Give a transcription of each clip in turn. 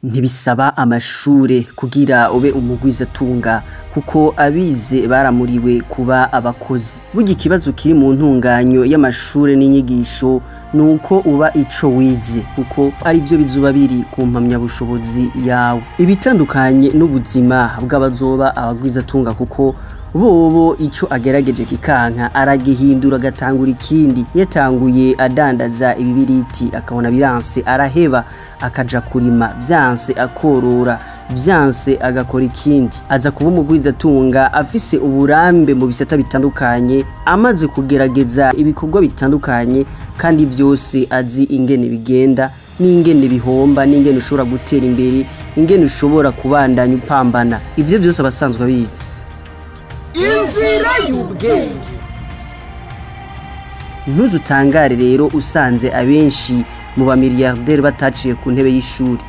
Ntibisaba amashure kugira ube umugwizatunga kuko abize baramuriwe kuba abakozi. Burya ikibazo kiri mu ntunganyo y'amashure n'inyigisho nuko uba ico wize kuko arivyo bizoba biri ku mpamyabushobozi yawe. Ibitandukanye n'ubuzima bw'abazoba abagwizatunga kuko bobo ico agerageje kikanka aragihindura agatangura ikindi. Yatanguye adandaza ibibiriti akabona biranse araheba akaja kurima, vyanse akorora, vyanse agakora ikindi. Aza kuba umugwizatunga afise uburambe mu bisata bitandukanye, amaze kugerageza ibikorwa bitandukanye kandi vyose azi ingene bigenda n'ingene bihomba n'ingene ushobora gutera imbere, ingene ushobora kubandanya upambana. Ivyo vyose abasanzwe abizi. Inzira y'ubwenge. Ntuzutangare rero usanze abenshi mu ba milliardaire bataciye ku ntebe y'ishuri.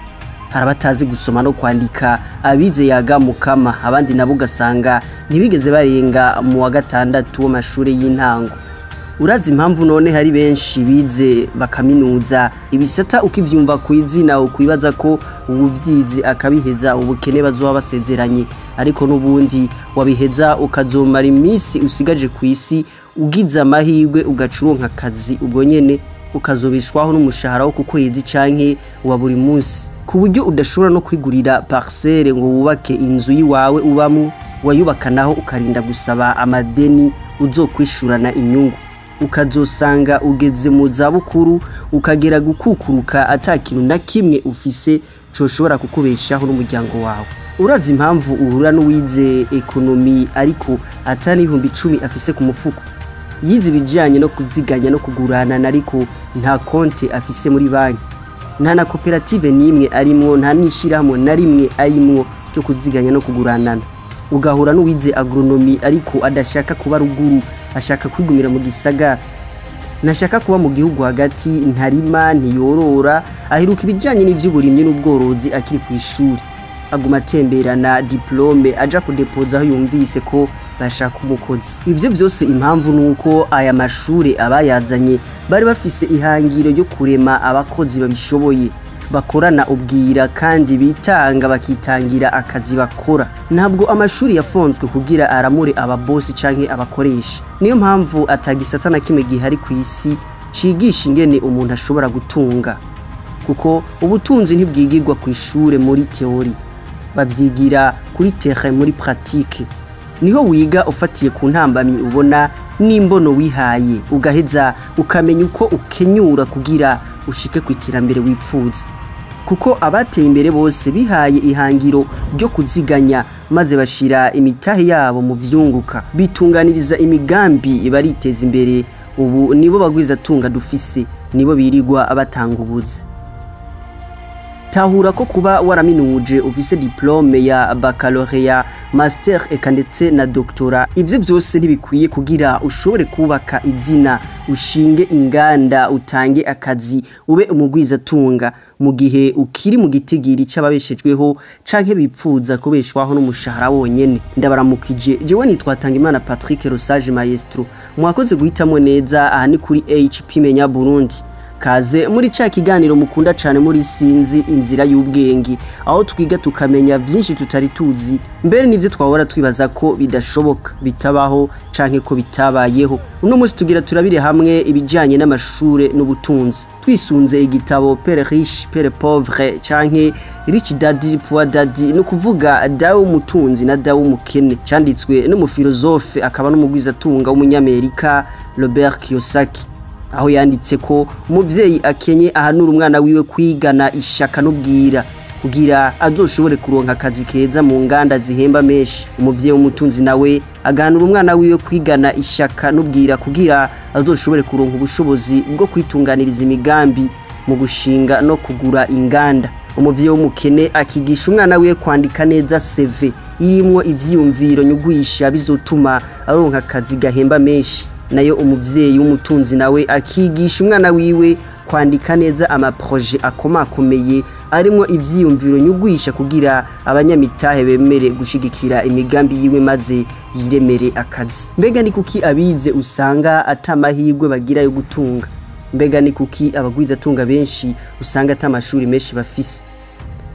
Hari abatazi gusoma no kwandika, abize yaga mukama, abandi nabo ugasanga ntibigeze barenga mu wa gatandatu w'amashure y'intango. Urazi impamvu none hari benshi bize bakaminuza ibisata ukivyumva kw'izina ukwibaza ko ubuvyizi akabiheza ubukene bazoba basezeranye, ariko nubundi wabiheza ukazomara iminsi usigaje kw'isi ugize amahirwe ugacuronka akazi ubwo nyene ukazobishwaho n'umushahara wo ku kwezi canke wa buri munsi, ku buryo udashobora no kwigurira parcelle ngo wubake inzu yiwawe ubamwo, wayubaka naho ukarinda gusaba amadeni uzokwishurana inyungu. Ukazosanga ugeze mu zabukuru ukagera gukukuruka atakintu na kimwe ufise coshobora kukubeshaho n'umuryango wawe. Urazi impamvu uhura n'uwize ekonomi ariko atani 10,000 afise ku mufuko? Yize ibijanye no kuziganya no kugurana ariko nta konti afise muri banki, nta na koperative nimwe arimwo, nta nishirahamwe na rimwe arimwo cyo kuziganya no kuguranana. Ugahura n'uwize agronomi ariko adashaka kuba ruguru, ashaka kwigumira mu gisagara, nashaka kuba mu gihugu hagati, ntarima ntiyorora, ahiruka ibijanye n'ivy'uburimyi n'ubworozi akiri ku ishuri, aguma atemberana diplome aja kudepoza aho yumvise ko bashaka umukozi. Ivyo vyose impamvu nuko aya mashure abayazanye bari bafise ihangiro ryo kurema abakozi babishoboye, bakorana ubwira kandi bitanga bakitangira akazi bakora. Ntabwo amashuri yafonzwe kugira aramure ababosi canke abakoresha. Niyo mpamvu atagisata na kimwe gihari ku isi cigisha ingene umuntu ashobora gutunga, kuko ubutunzi ntibwigirwa ku ishure muri teori, bavyigira kuri terrain, muri pratique. Niho wiga ufatiye ku ntambamyi ubona n'imbono wihaye, ugaheza ukamenya uko ukenyura kugira ushike kwiterambere wipfuza. Kuko abateye imbere bose bihaye ihangiro ryo kuziganya maze bashira imitahe yabo mu vyunguka, bitunganiriza imigambi bariteza imbere. Ubu nibo bagwizatunga dufise, nibo birigwa abatanga ubuzi. Tahura ko kuba waraminuje ufise diplome ya baccalaureat, master eka ndetse na doctorat, ivyo vyose ntibikwiye kugira ushobore kubaka izina, ushinge inganda, utange akazi, ube umugwizatunga mu gihe ukiri mu gitigiri c'ababeshejweho canke bipfuza kubeshwaho n'umushahara wonyene. Ndabaramukije, jewe nitwa Tangimana Patrick Rosage Maestro. Mwakoze guhitamwo neza, aha ni kuri HP Menya Burundi. Kaze muri ca kiganiro mukunda cane muri Sinzi Inzira y'ubwenge, aho twiga tukamenya vyinshi tutari tuzi, mbere nivyo twahora twibaza ko bidashoboka, bitabaho canke ko bitabayeho. Uno munsi tugira turabire hamwe ibijanye n'amashure n'ubutunzi, twisunze igitabo Père Riche Père Pauvre canke Rich Daddy Poor Daddy, no kuvuga dawe w'umutunzi na dawe w'umukene, canditswe n'umufilozofe akaba n'umugwizatunga w'umunyamerika Robert Kiyosaki, aho yanditse ko umuvyeyi akenye ahanura umwana wiwe kwigana ishaka n'ubwira kugira azoshobore kuronka akazi keza mu nganda zihemba menshi. Umuvyeyi w'umutunzi nawe aganura umwana wiwe kwigana ishaka n'ubwira kugira azoshobore kuronka ubushobozi bwo kwitunganiriza imigambi mu gushinga no kugura inganda. Umuvyeyi w'umukene akigisha umwana wiwe kwandika neza CV irimwo ivyiyumviro nyugwisha bizotuma aronka akazi gahemba menshi. Nayo umuvyeyi w'umutunzi nawe akigisha umwana wiwe kwandika neza amaproje akomakomeye arimwo ivyiyumviro nyugwisha kugira abanyamitahe bemere gushigikira imigambi yiwe maze yiremere akazi. Mbega ni kuki abize usanga atamahirwe bagira yo gutunga? Mbega ni kuki abagwizatunga benshi usanga atamashuri menshi bafise?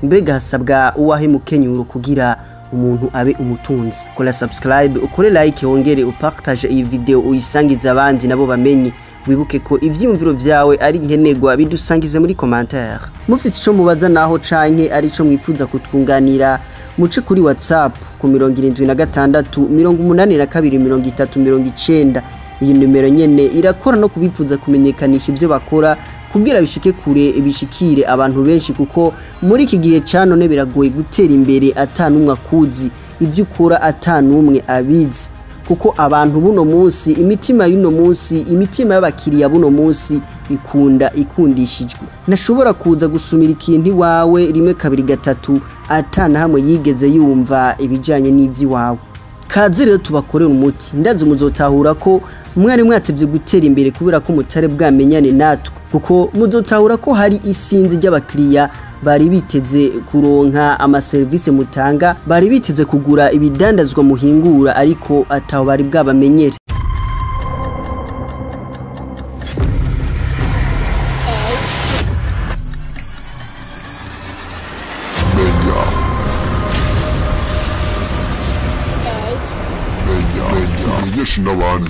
mbega hasabwa uwahe mukenyuro kugira umuntu abe umutunzi? Kora subscribe, ukore like, wongere upartage iyi video uyisangiza abandi nabo bamenye. Wibuke ko ivyumviro vyawe ari nkenegwa, bidusangize muri commentaire. Mufite ico mubaza naho canke ari co mwipfuza kutwunganira, muce kuri WhatsApp ku 76 82 3090. Iyi numero nyene irakora no kubipfuza kumenyekanisha ivyo bakora kugira bishike kure, bishikire abantu benshi, kuko muri iki gihe canone biragoye gutera imbere atanumwe akuzi, ivyo ukora atanumwe abizi, kuko abantu buno munsi, imitima y'uno munsi, imitima y'abakiriya buno munsi ikundishijwe. Nashobora kuza gusumira ikintu iwawe rimwe kabiri gatatu atana hamwe yigeze yumva ibijanye n'ivy'iwawe. Kaze rero tubakorera umuti, ndazi muzotahura ko mwari mwatevye gutera imbere kubera ko mutare bwamenyane natwe, kuko muzotahura ko hari isinzi ry'abakiriya bari biteze kuronka amaservice mutanga, bari biteze kugura ibidandazwa muhingura, ariko ataho bari bwabamenyere.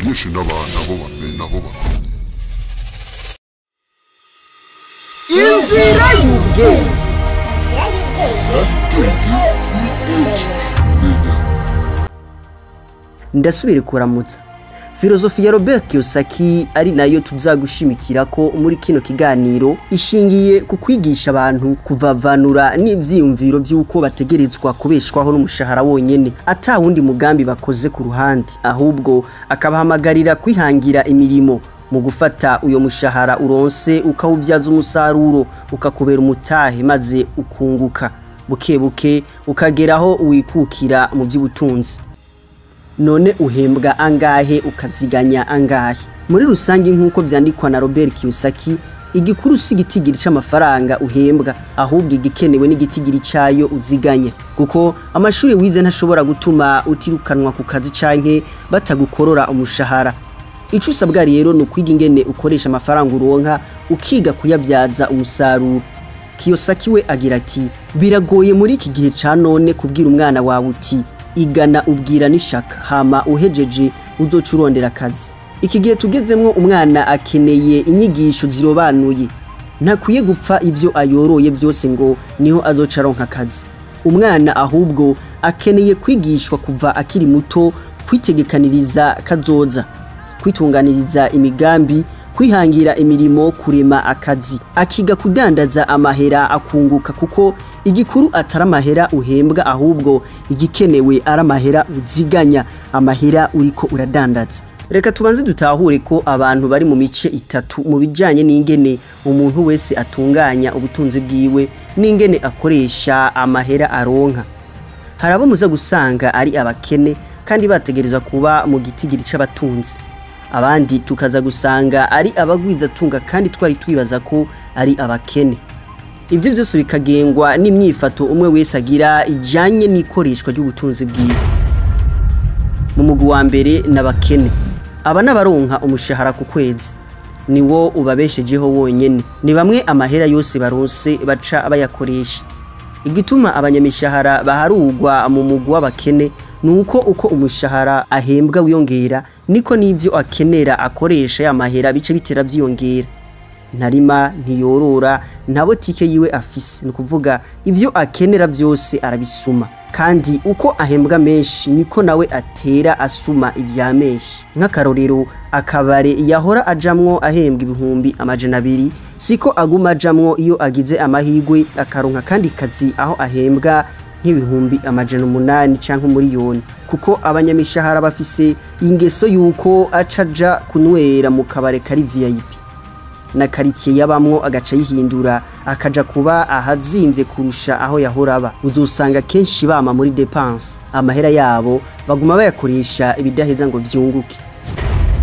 Yeshi n'abantu abo bamenye. Inzira y'ubwenge. Ndasubire kuramutsa. Filozofi ya Robert Kiyosaki ari nayo tuzagushimikira ko muri kino kiganiro, ishingiye ku kwigisha abantu kuvavanura n'ivyiyumviro vy'uko bategerezwa kubeshwaho n'umushahara wonyene, ata wundi mugambi bakoze ku ruhande, ahubwo akabahamagarira kwihangira imirimo mu gufata uyo mushahara uronse ukawubyaza umusaruro, ukakubera umutahe maze ukunguka bukebuke ukageraho wikukira mu by'ubutunzi. None uhembwa angahe ukaziganya angahe? Muri rusangi nkuko vyandikwa na Robert Kiyosaki, igikuru si igitigiri c'amafaranga uhembwa, ahubwo igikenewe n'igitigiri cayo uziganya, kuko amashuri wize ntashobora gutuma utirukanwa ku kazi canke batagukorora umushahara. Ico usabwa rero no kwiga ingene ukoresha amafaranga uronka, ukiga kuyabyaza umusaruro. Kiyosaki we agira ati, biragoye muri iki gihe ca none kubwira umwana wawe uti igana ubwira nishaka, hama uhejeje uzocurondera akazi. Iki gihe tugezemwo umwana akeneye inyigisho zirobanuye, ntakwiye gupfa ivyo ayoroye byose ngo niho azocaronka akazi. Umwana ahubwo akeneye kwigishwa kuva akiri muto, kwitegekaniriza kazoza, kwitunganiriza imigambi, kwihangira imirimo, kurema akazi, akiga kudandaza amahera akunguka, kuko igikuru atari amahera uhembwa, ahubwo igikenewe ari amahera uziganya, amahera uriko uradandaza. Reka tubanze dutahure ko abantu bari mu mice itatu mu bijanye n'ingene umuntu wese atunganya ubutunzi bwiwe n'ingene akoresha amahera aronka. Harabo muza gusanga ari abakene kandi bategereza kuba mu gitigiri c'abatunzi, abandi tukaza gusanga ari abagwiza tunga kandi twari twibaza ko ari abakene. Ivyo byose bikagengwa n'imyifato umwe wese agira ijanye n'ikoreshwa ry'ubutunzi bwiwe. Mu mugwi wa mbere n'abakene, aba n'abaronka umushahara ku kwezi, niwo ubabeshejeho wonyene, ni bamwe amahera yose baronse baca bayakoresha. Igituma abanyamishahara baharugwa mu mugwi w'abakene nuko uko umushahara ahembwa wiyongera, niko n'ivyo akenera akoresha ya mahera bice bitera vyiyongera. Ntarima, ntiyorora, nta botike yiwe afise, ni kuvuga ivyo akenera vyose arabisuma, kandi uko ahembwa menshi niko nawe atera asuma ivya menshi. Nk'akarorero, akabare yahora ajamwo ahembwa ibihumbi 200, siko aguma ajamwo iyo agize amahigwe akaronka kandi kazi aho ahembwa nk'ibihumbi 800 canke umuriyoni, kuko abanyamishahara bafise ingeso yuko acaja kunwera mu kabare kari VIP, na quartier yabamwo agaca yihindura akaja kuba ahazimvye kurusha aho yahora aba. Uzosanga kenshi bama muri dépense, amahera yabo baguma bayakoresha ibidaheza ngo vyunguke.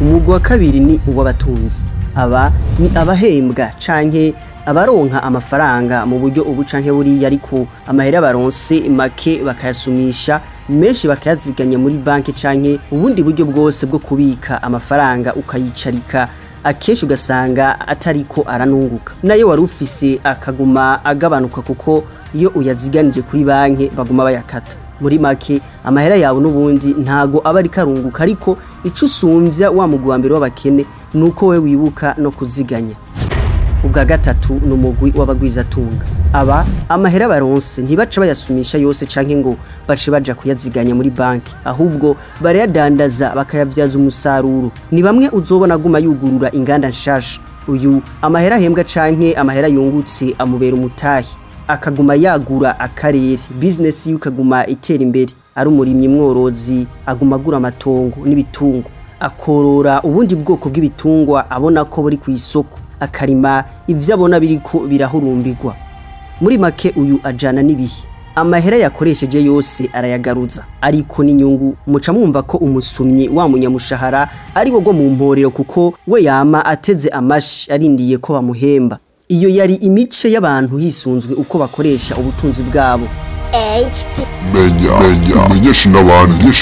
Umugwi wa kabiri ni uw'abatunzi, aba ni abahembwa canke abaronka amafaranga mu buryo ubu canke buriya, ariko amahera baronse make bakayasumisha, menshi bakayaziganya muri banki canke ubundi buryo bwose bwo kubika amafaranga ukayicarika akenshi ugasanga atariko aranunguka nayo wari ufise akaguma agabanuka kuko iyo uyaziganije kuri banki baguma bayakata. Muri make amahera yawe n'ubundi ntago aba ari karunguka, ariko ico usumvya wa mugwi wa mbere w'abakene nuko we wibuka no kuziganya. Ubwa gatatu n'umugwi w'abagwizatunga. Aba amahera baronse ntibaca bayasumisha yose canke ngo bace baja kuyaziganya muri banki, ahubwo barayadandaza bakayavyaza umusaruro. Ni bamwe uzobona aguma yugurura inganda nshasha. Uyu amahera ahembwa canke amahera yungutse amubera umutahe, akaguma yagura akarere, business yukaguma itera imbere. Ari umurimyi mworozi aguma agura amatongo n'ibitungo, akorora ubundi bwoko bw'ibitungwa abona ko buri ku isoko, akarima ivyo abona biriko birahurumbirwa. Muri make uyu ajana n'ibihe, amahera yakoresheje yose arayagaruza, ariko n'inyungu muca mwumva ko umusumyi wa munyamushahara ari wo mu mporero, kuko we yama ateze amashi arindiye ko bamuhemba. Iyo yari imice y'abantu hisunzwe uko bakoresha ubutunzi bwabo. menyesha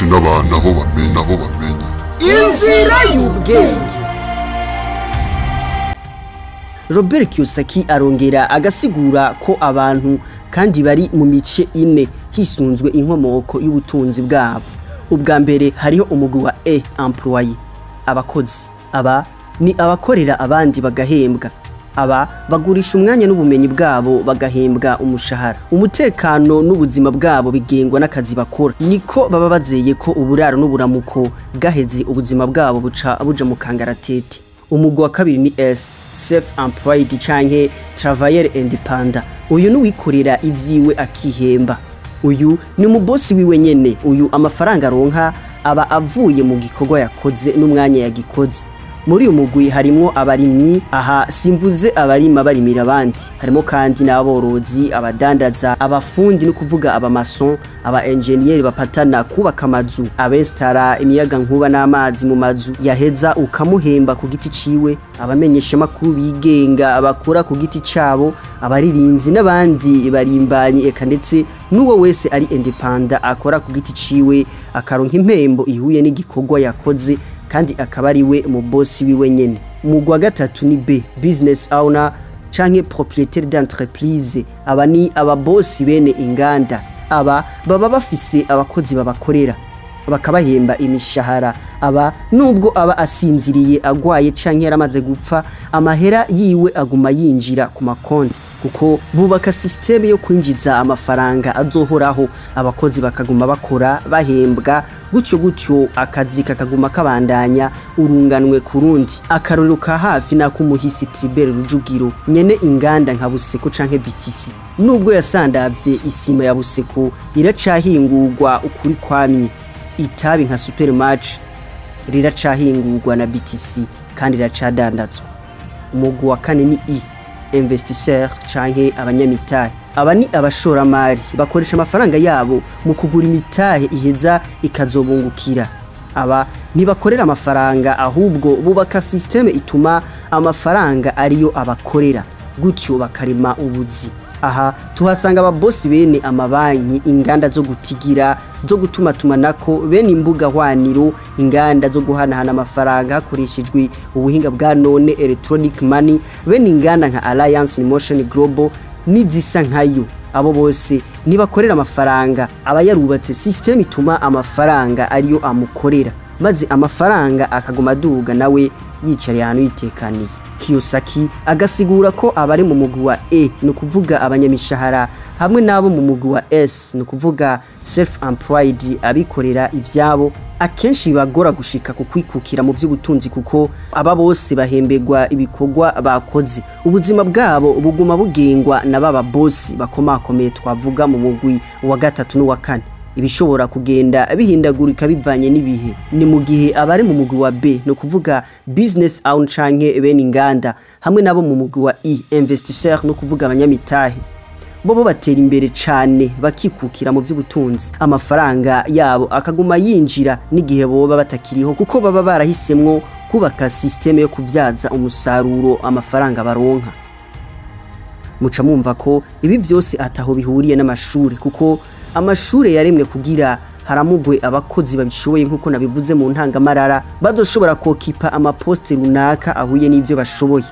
n'abantu aho bamenya inzira y'ubwenge. Robert Kiyosaki arongera agasigura ko abantu kandi bari mu mice ine hisunzwe inkomoko y'ubutunzi bwabo. Ubwa mbere hariho umugwi wa employé, abakozi. Aba ni abakorera abandi bagahembwa. Aba bagurisha umwanya n'ubumenyi bwabo bagahembwa umushahara. Umutekano n'ubuzima bwabo bigengwa n'akazi bakora. Niko baba bazeye ko uburaro n'uburamuko gaheze ubuzima bwabo buja mu kangaratete. Umugwi wa kabiri ni self employed canke travailleur independent. Uyu n'uwikorera ivyiwe akihemba. Uyu ni umubosi wiwe nyene. Uyu amafaranga aronka aba avuye mu gikorwa yakoze n'umwanya yagikoze. Muri uyu mugwi harimo abarimyi, aha simvuze abarima barimira abandi, harimo kandi n'aborozi, abadandaza, abafundi no kuvuga abamason, aba engineer bapatana kubaka amazu, abestara imiyaga nkuba n'amazi mu mazu yaheza ukamuhemba ku giti ciwe, abamenyesha makuru bigenga abakora ku giti cabo, abaririmbyi n'abandi barimbanyi, eka ndetse n'uwo wese ari independent akora ku giti ciwe akaronka impembo ihuye n'igikorwa yakoze kandi akaba ari we mu boss wiwe nyene. Umugwi wa gatatu ni B, business owner canke propriétaire d'entreprise. Aba ni ababosi bene inganda. Aba baba bafise abakozi babakorera bakabahemba imishahara. Aba nubwo aba asinziriye agwaye canke yaramaze gupfa, amahera yiwe aguma yinjira ku makonti, kuko bubaka systeme yo kwinjiza amafaranga azohoraho. Abakozi bakaguma bakora bahembwa, gutyo akazi kakaguma kabandanya urunganwe kurundi. Akarorero ka hafi na kumuhisi Tribert Rujugiro nyene inganda nka Buseko canke BTC. Nubwo yasandavye isima ya Buseko iracahingurwa ukuri kwamye. Itabi nka Supermatch riracahingurwa na BTC kandi riracadandazwa. Umugwi wa kane ni investisseur canke abanyamitahe. Aba ni abashoramari bakoresha amafaranga yabo mu kugura imitahe iheza ikazobungukira. Aba ntibakorera amafaranga, ahubwo bubaka systeme ituma amafaranga ariyo abakorera, gutyo bakarema ubuzi. Aha tuhasanga ababosi bene amabanki, inganda zo gutigira, zo gutumatumanako, bene imbuga hwaniro, inganda zo guhanahana amafaranga hakoreshejwe ubuhinga bwa none electronic money, bene inganda nka Alliance in Motion Global n'izisa nkayo. Abo bose nibakorera amafaranga, aba yarubatse system ituma amafaranga ariyo amukorera, maze amafaranga akaguma aduga nawe yicari ahantu yitekaniye. Kiyosaki agasigura ko abari mu mugwi wa no kuvuga abanyamishahara hamwe nabo mu mugwi wa no kuvuga self employed abikorera ivyabo, akenshi bagora gushika ku kwikukira mu by'ubutunzi, kuko aba bose bahembegwa ibikorwa bakoze. Ubuzima bwabo buguma bugengwa na baba boss bakomakomeye twavuga mu mugwi wa gatatu n'uwa kane. Ibishobora kugenda bihindagurika bivanye n'ibihe. Ni mu gihe abari mu mugwi wa B no kuvuga business owner canke bene inganda hamwe nabo mu mugwi wa investisseur no kuvuga abanyamitahe, bobo batera imbere cane bakikukira mu by'ubutunzi. Amafaranga yabo akaguma yinjira n'igihe boba batakiriho, kuko baba barahisemwo kubaka systeme yo kuvyaza umusaruro amafaranga baronka. Muca mwumva ko ibi vyose ataho bihuriye n'amashure, kuko amashure yaremwe kugira haramugwe abakozi babishoboye nkuko nabivuze mu ntangamarara badoshobora kokipa amaposte runaka ahuye n'ivyo bashoboye.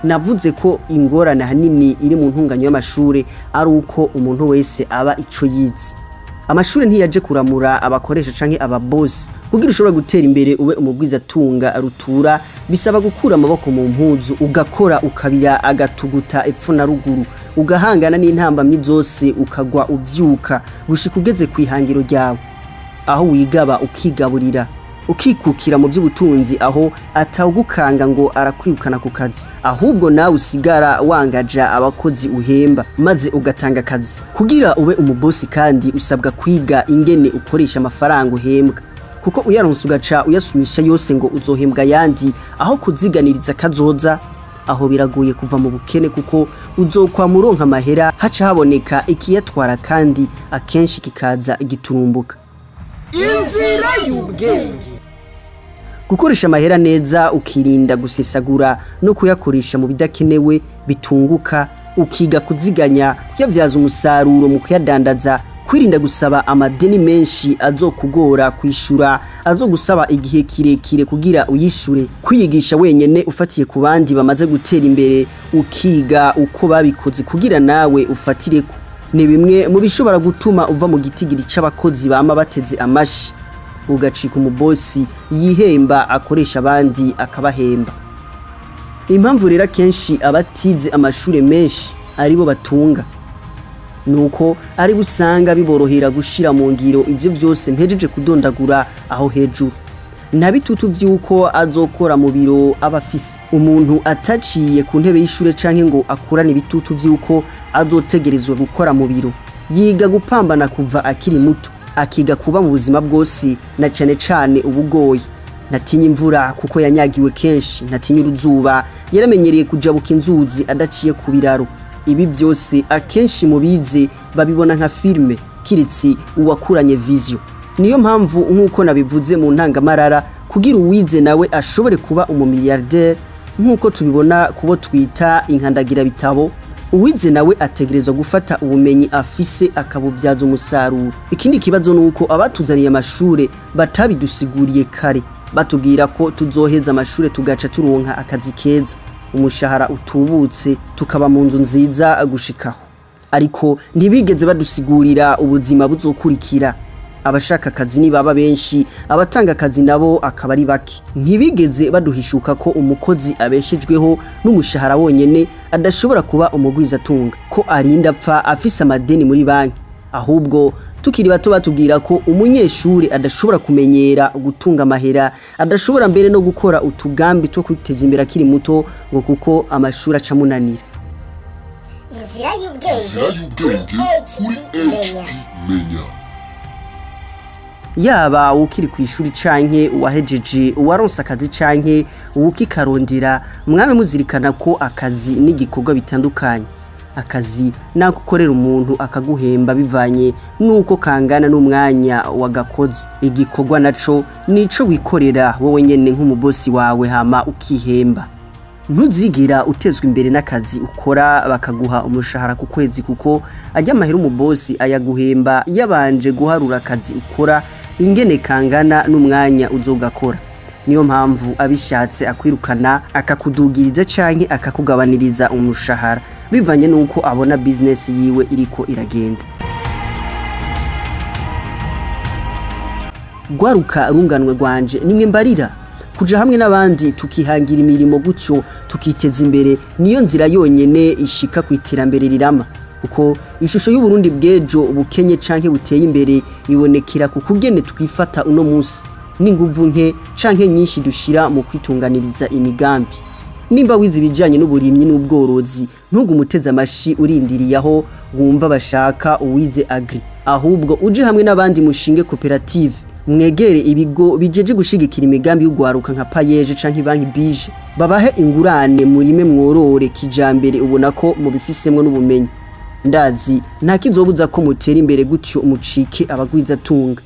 Navuze ko ingorane hanini iri mu ntunganyo y'amashure ari uko umuntu wese aba ico yize. Amashure ntiyaje kuramura abakoresha canke ababoss kugira ushobora gutera imbere ube umugwiza tunga rutura, bisaba gukura amaboko mu mpuzu ugakora ukabira agatuguta epfo na ruguru, ugahangana n'intambamyi zose ukagwa uvyuka gushika ugeze kwihangiro ryawe, aho wigaba ukigaburira ukikukira mu by'ubutunzi, aho atawugukanga ngo arakwirukana ku kazi, ahubwo nawe usigara wangaja abakozi uhemba maze ugatanga akazi. Kugira ube umubosi kandi usabwa kwiga ingene ukoresha amafaranga uhembwa, kuko uyaronse ugaca uyasumisha yose ngo uzohembwa yandi aho kuziganiriza kazoza, aho biragoye kuva mu bukene kuko uzokwa muronka amahera haca haboneka ikiyatwara kandi akenshi kikaza giturumbuka. Inzira y'ubwenge. Gukoresha amahera neza ukirinda gusesagura no kuyakoresha mu bidakenewe bitunguka, ukiga kuziganya kuyavyaza umusaruro mu kuyadandaza, kwirinda gusaba amadeni menshi azokugora kwishura, azogusaba igihe kirekire kugira uyishure, kwiyigisha wenyene ufatiye ku bandi bamaze gutera imbere, ukiga uko babikoze kugira nawe ufatireko. Ni bimwe mu bishobora gutuma uva mu gitigiri c'abakozi bama bateze amashi ugacika umubosi yihemba akoresha abandi akabahemba. Impamvu rero kenshi abatize amashure menshi aribo batunga, nuko ari busanga biborohera gushira mu ngiro ivyo byose mpejeje kudondagura aho hejuru. Nta bitutu vy'uko azokora mu biro abafise. Umuntu ataciye ku ntebe y'ishure canke ngo akurane ibitutu vy'uko azotegerezwa gukora mu biro, yiga gupambana kuva akiri muto, akiga kuba mu buzima bwose, na cane cane ubugoye. Natinya imvura kuko yanyagiwe kenshi, natinya uruzuba, yaramenyereye kujabuka inzuzi adaciye ku biraro. Ibi byose akenshi mu bize babibona nka filme kiritsi uwakuranye vision. Niyo mpamvu nkuko nabivuze mu ntangamarara, kugira uwize nawe ashobore kuba umumilliardaire nkuko tubibona kubo twita inkandagira bitabo, uwize nawe ategerezwa gufata ubumenyi afise akabuvyaza umusaruro. Ikindi kibazo nuko abatuzaniye amashure batabidusiguriye kare, batubwira ko tuzoheza amashure tugaca turonka akazi keza, umushahara utubutse, tukaba mu nzu nziza gushikaho. Ariko ntibigeze badusigurira ubuzima buzokurikira. Abashaka akazi ni baba benshi, abatanga akazi nabo akaba ari bake. Ntibigeze baduhishuka ko umukozi abeshejweho n'umushahara wonyene adashobora kuba umugwiza tunga, ko arinda apfa afise amadeni muri banki. Ahubwo tukiri bato batubwira ko umunyeshuri adashobora kumenyera gutunga amahera, adashobora mbere no gukora utugambi two kwiteza imbere akiri muto ngo kuko amashuri acamunanira. Inzira y'ubwenge kuri HP Menya. Yaba ukiri ku ishuri canke uwahejeje, uwaronse akazi canke ukikarondera, mwame muzirikana ko akazi n'igikorwa bitandukanye. Akazi nakukorera umuntu akaguhemba bivanye nuko kangana n'umwanya wagakoze. Igikorwa naco nico wikorera wowe nyene nk'umubosi wawe hama ukihemba. Ntuzigira utezwe imbere n'akazi ukora bakaguha umushahara ku kwezi, kuko ajya amahera umubosi ayaguhemba yabanje guharura akazi ukora ingene kangana n'umwanya uzogakora. Niyo mpamvu abishatse akwirukana akakudugiriza canke akakugabaniriza umushahara bivanye nuko abona business yiwe iriko iragenda. Gwaruka runganwe rwanje, nimwe mbarira kuja hamwe n'abandi tukihangira imirimo gutyo tukiteza imbere, niyo nzira yonyene ishika ku iterambere rirama. Uko ishusho y'u Burundi bwejo bukenye canke buteye imbere ibonekera ku kugene twifata uno munsi, n'inguvu nke canke nyinshi dushira mu kwitunganiriza imigambi. Nimba wize ibijanye n'uburimyi n'ubworozi, ntugu muteza amashi urindiriyaho wumva bashaka uwize agri, ahubwo uje hamwe n'abandi mushinge koperative, mwegere ibigo bijeje gushigikira imigambi y'ugwaruka nka payeje canke banki bije, babahe ingurane murime mworore kijambere, ubona ko mubifisemwe n'ubumenyi. Ndazi nta kizobuza ko mutera imbere gutyo umucike abagwiza tunga,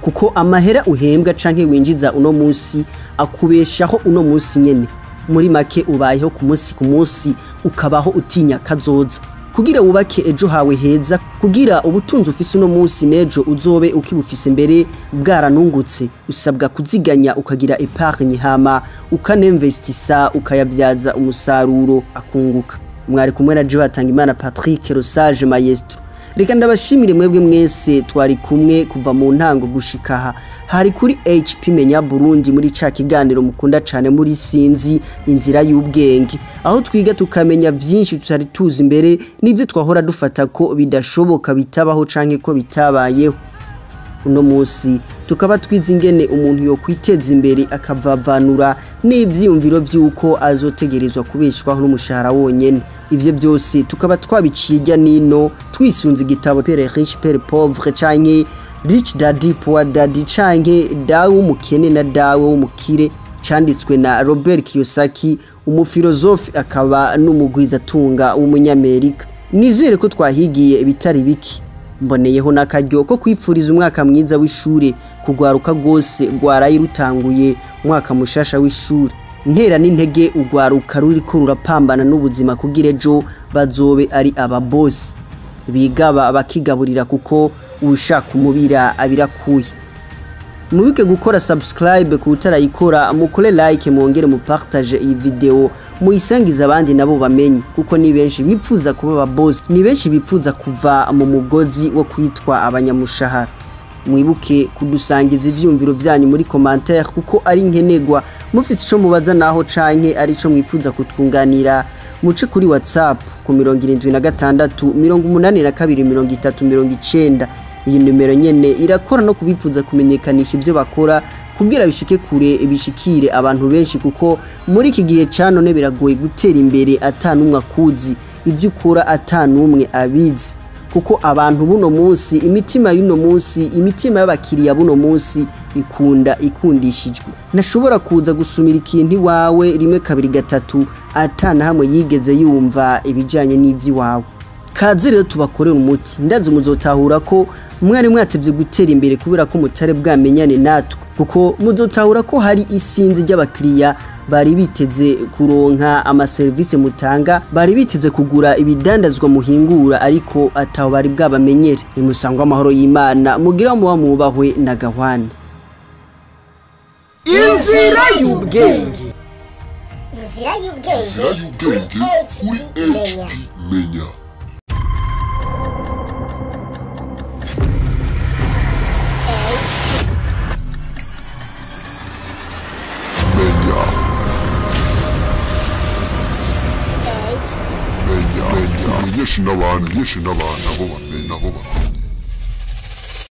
kuko amahera uhembwa canke winjiza uno munsi akubeshaho uno munsi nyene. Muri make ubayeho ku munsi ukabaho utinya kazoza, kugira wubake ejo hawe heza, kugira ubutunzi ufise uno munsi nejo uzobe ukibufise imbere bwaranungutse. Usabwa kuziganya ukagira epargne hama ukaninvestisa ukayavyaza umusaruro akunguka. Mwari kumwe na je Batangimana Patrick Rosage Maestro. Reka ndabashimire mwebwe mwese twari kumwe kuva mu ntango gushikaha. Hari kuri HP Menya Burundi muri ca kiganiro mukunda cane muri Sinzi inzira y'ubwenge, aho twiga tukamenya vyinshi tutari tuzi imbere n'ivyo twahora dufata ko bidashoboka bitabaho canke ko bitabayeho. Uno munsi tukaba twiza ingene umuntu yo kwiteza imbere akavavanura n'ivyiyumviro vy'uko azotegerezwa kubeshwaho n'umushahara wonyene. Ivyo byose tukaba twabiciye nino twisunze igitabo Père Riche Père Pauvre canke Rich Daddy Poor Daddy canke Dawe w'umukene na Dawe w'umukire, canditswe na Robert Kiyosaki, umufilozofi akaba n'umugwiza tunga w'umunyamerika. Nizere ko twahigiye ibitari biki. Mboneyeho nakaryo ko kwipfuriza umwaka mwiza w'ishure kugwaruka gose gwarayi rutanguye umwaka mushasha w'ishure. Ntera n'intege ugwaruka ruriko rurapambana n'ubuzima kugira ejo bazobe ari ababosi bigaba bakigaburira, kuko ushaka umubira abirakuye. Mubike gukora subscribe kutarayikora, mukore like, mwongere mu partage iyi video, muyisangiza abandi nabo bamenye, kuko ni benshi bipfuza kuba ababosi, ni benshi bipfuza kuva mu mugozi wo kwitwa abanyamushahara. Mwibuke kudusangiza ivyumviro vyanyu muri commentaire, kuko ari nkenegwa. Mufise ico mubaza naho canke ari ico mwipfuza kutwunganira, muce kuri WhatsApp ku 76 82 3090. Iyi numero nyene irakora no kubipfuza kumenyekanisha ivyo bakora kugira bishike kure, bishikire abantu benshi, kuko muri iki gihe canone biragoye gutera imbere atanumwe akuzi, ivyo ukora atanumwe abizi, kuko abantu buno munsi, imitima y'uno munsi, imitima y'abakiriya buno munsi ikundishijwe. Nashobora kuza gusumira ikintu iwawe rimwe kabiri gatatu atana hamwe yigeze yumva ibijanye n'ivyi wawe. Kaze rero tubakorera umuti, ndazi muzotahura ko mwari mwatevye gutera imbere kubera ko mutare bwamenyane natwe, kuko muzotahura ko hari isinzi ry'abakiriya bari biteze kuronka ama service mutanga, bari biteze kugura ibidandazwa muhingura, ariko ataho bari bwabamenyere. Nimusangwa amahoro y'Imana, mugira mu mubahwe na Gahwana. Inzira y'ubwenge. Inzira y'ubwenge kuri HP Menya. Menyesha n'abantu aho bamenye.